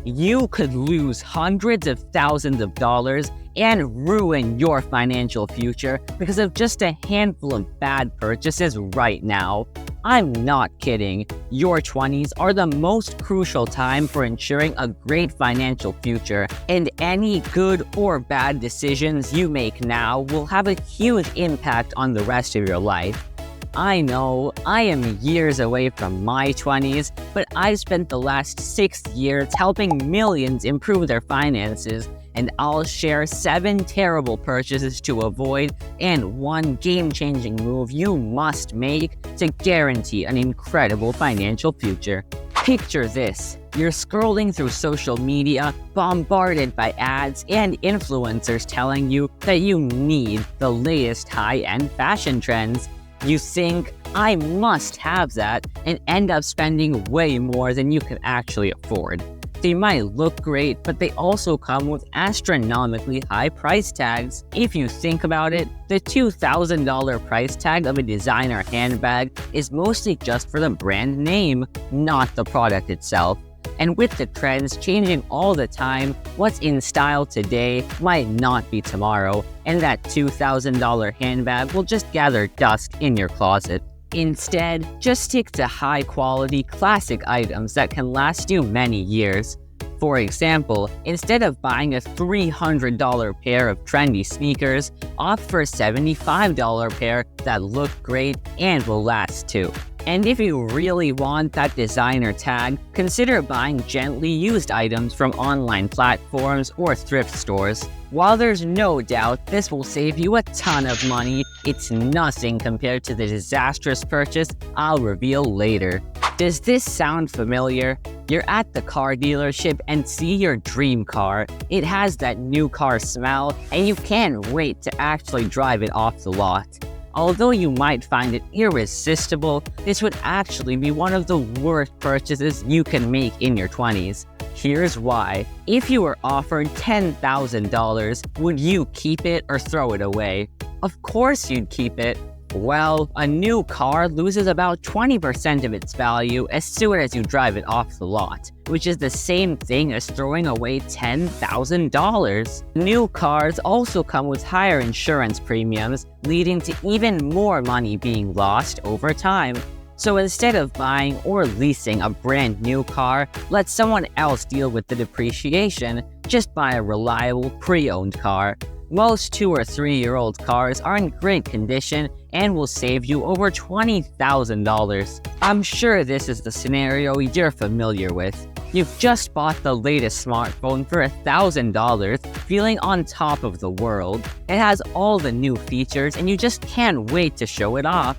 you could lose hundreds of thousands of dollars and ruin your financial future because of just a handful of bad purchases right now. I'm not kidding. Your 20s are the most crucial time for ensuring a great financial future, and any good or bad decisions you make now will have a huge impact on the rest of your life. I know I am years away from my 20s, but I've spent the last 6 years helping millions improve their finances, and I'll share 7 terrible purchases to avoid and 1 game-changing move you must make to guarantee an incredible financial future. Picture this. You're scrolling through social media, bombarded by ads and influencers telling you that you need the latest high-end fashion trends. You think, I must have that, and end up spending way more than you can actually afford. They might look great, but they also come with astronomically high price tags. If you think about it, the $2,000 price tag of a designer handbag is mostly just for the brand name, not the product itself. And with the trends changing all the time, what's in style today might not be tomorrow, and that $2,000 handbag will just gather dust in your closet. Instead, just stick to high-quality, classic items that can last you many years. For example, instead of buying a $300 pair of trendy sneakers, opt for a $75 pair that look great and will last too. And if you really want that designer tag, consider buying gently used items from online platforms or thrift stores. While there's no doubt this will save you a ton of money, it's nothing compared to the disastrous purchase I'll reveal later. Does this sound familiar? You're at the car dealership and see your dream car. It has that new car smell, and you can't wait to actually drive it off the lot. Although you might find it irresistible, this would actually be one of the worst purchases you can make in your 20s. Here's why. If you were offered $10,000, would you keep it or throw it away? Of course you'd keep it. Well, a new car loses about 20% of its value as soon as you drive it off the lot, which is the same thing as throwing away $10,000. New cars also come with higher insurance premiums, leading to even more money being lost over time. So instead of buying or leasing a brand new car, let someone else deal with the depreciation. Just buy a reliable pre-owned car. Most 2- or 3-year-old cars are in great condition and will save you over $20,000. I'm sure this is the scenario you're familiar with. You've just bought the latest smartphone for $1,000, feeling on top of the world. It has all the new features and you just can't wait to show it off.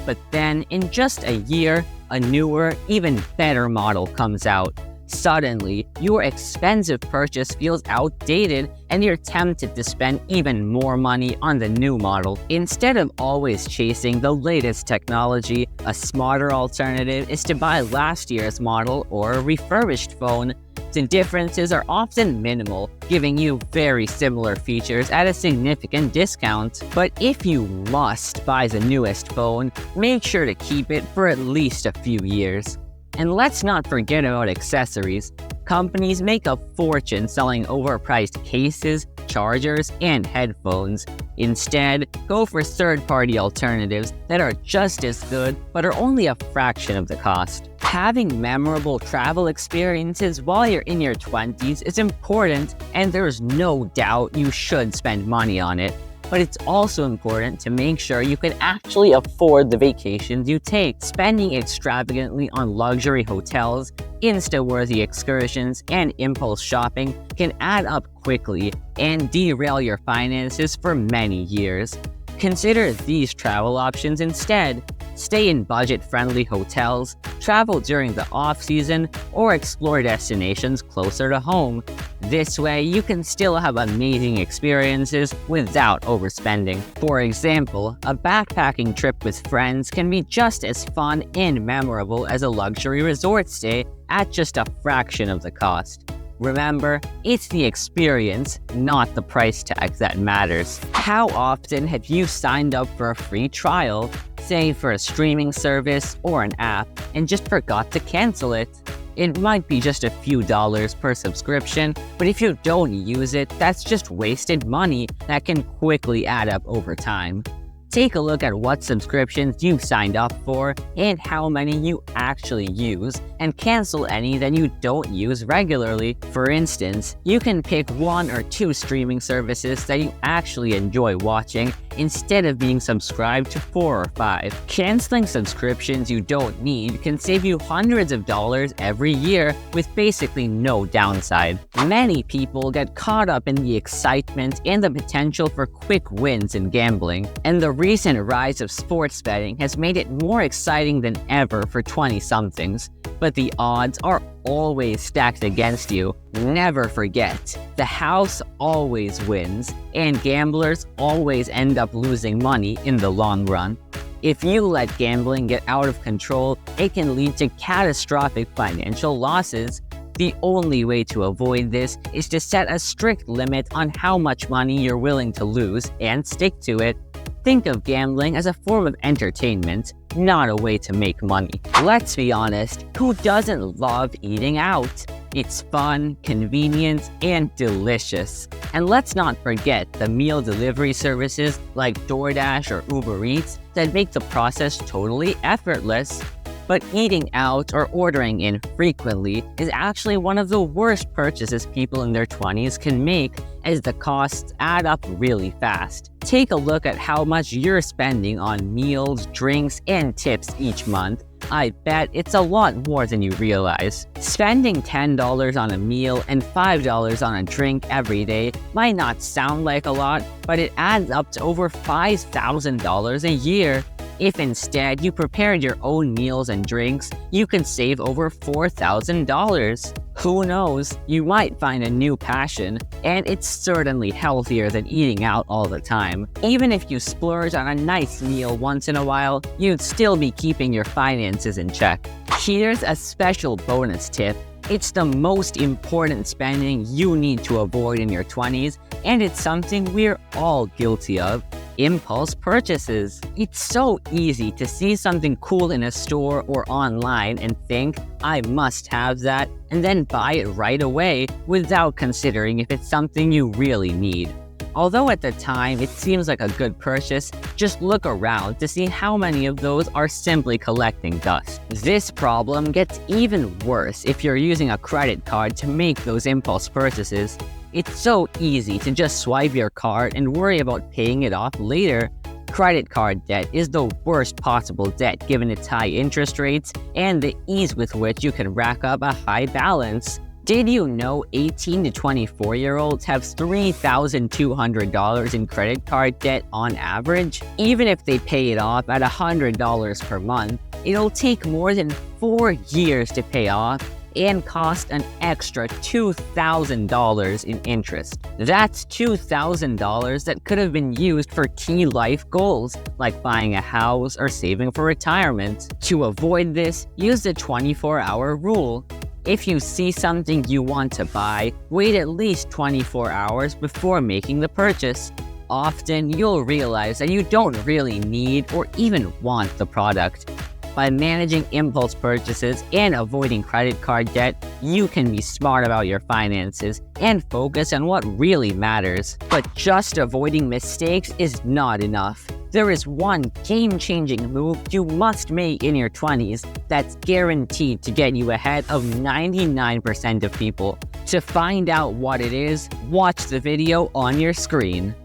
But then, in just a year, a newer, even better model comes out. Suddenly, your expensive purchase feels outdated and you're tempted to spend even more money on the new model. Instead of always chasing the latest technology, a smarter alternative is to buy last year's model or a refurbished phone. The differences are often minimal, giving you very similar features at a significant discount. But if you must buy the newest phone, make sure to keep it for at least a few years. And let's not forget about accessories. Companies make a fortune selling overpriced cases, chargers, and headphones. Instead, go for third-party alternatives that are just as good but are only a fraction of the cost. Having memorable travel experiences while you're in your 20s is important, and there's no doubt you should spend money on it. But it's also important to make sure you can actually afford the vacations you take. Spending extravagantly on luxury hotels, Insta-worthy excursions, and impulse shopping can add up quickly and derail your finances for many years. Consider these travel options instead. Stay in budget-friendly hotels, travel during the off-season, or explore destinations closer to home. This way, you can still have amazing experiences without overspending. For example, a backpacking trip with friends can be just as fun and memorable as a luxury resort stay at just a fraction of the cost. Remember, it's the experience, not the price tag, that matters. How often have you signed up for a free trial, say for a streaming service or an app, and just forgot to cancel it? It might be just a few dollars per subscription, but if you don't use it, that's just wasted money that can quickly add up over time. Take a look at what subscriptions you've signed up for and how many you actually use, and cancel any that you don't use regularly. For instance, you can pick 1 or 2 streaming services that you actually enjoy watching instead of being subscribed to 4 or 5. Canceling subscriptions you don't need can save you hundreds of dollars every year with basically no downside. Many people get caught up in the excitement and the potential for quick wins in gambling, and the recent rise of sports betting has made it more exciting than ever for 20-somethings. But the odds are always stacked against you. Never forget, the house always wins, and gamblers always end up losing money in the long run. If you let gambling get out of control, it can lead to catastrophic financial losses. The only way to avoid this is to set a strict limit on how much money you're willing to lose and stick to it. Think of gambling as a form of entertainment, not a way to make money. Let's be honest, who doesn't love eating out? It's fun, convenient, and delicious. And let's not forget the meal delivery services like DoorDash or Uber Eats that make the process totally effortless. But eating out or ordering in frequently is actually one of the worst purchases people in their 20s can make, as the costs add up really fast. Take a look at how much you're spending on meals, drinks, and tips each month. I bet it's a lot more than you realize. Spending $10 on a meal and $5 on a drink every day might not sound like a lot, but it adds up to over $5,000 a year. If instead you prepared your own meals and drinks, you could save over $4,000. Who knows, you might find a new passion, and it's certainly healthier than eating out all the time. Even if you splurge on a nice meal once in a while, you'd still be keeping your finances in check. Here's a special bonus tip. It's the most important spending you need to avoid in your 20s, and it's something we're all guilty of. Impulse purchases. It's so easy to see something cool in a store or online and think, I must have that, and then buy it right away without considering if it's something you really need. Although at the time it seems like a good purchase, just look around to see how many of those are simply collecting dust. This problem gets even worse if you're using a credit card to make those impulse purchases. It's so easy to just swipe your card and worry about paying it off later. Credit card debt is the worst possible debt given its high interest rates and the ease with which you can rack up a high balance. Did you know 18 to 24-year-olds have $3,200 in credit card debt on average? Even if they pay it off at $100 per month, it'll take more than 4 years to pay off and cost an extra $2,000 in interest. That's $2,000 that could have been used for key life goals, like buying a house or saving for retirement. To avoid this, use the 24-hour rule. If you see something you want to buy, wait at least 24 hours before making the purchase. Often, you'll realize that you don't really need or even want the product. By managing impulse purchases and avoiding credit card debt, you can be smart about your finances and focus on what really matters. But just avoiding mistakes is not enough. There is one game-changing move you must make in your 20s that's guaranteed to get you ahead of 99% of people. To find out what it is, watch the video on your screen.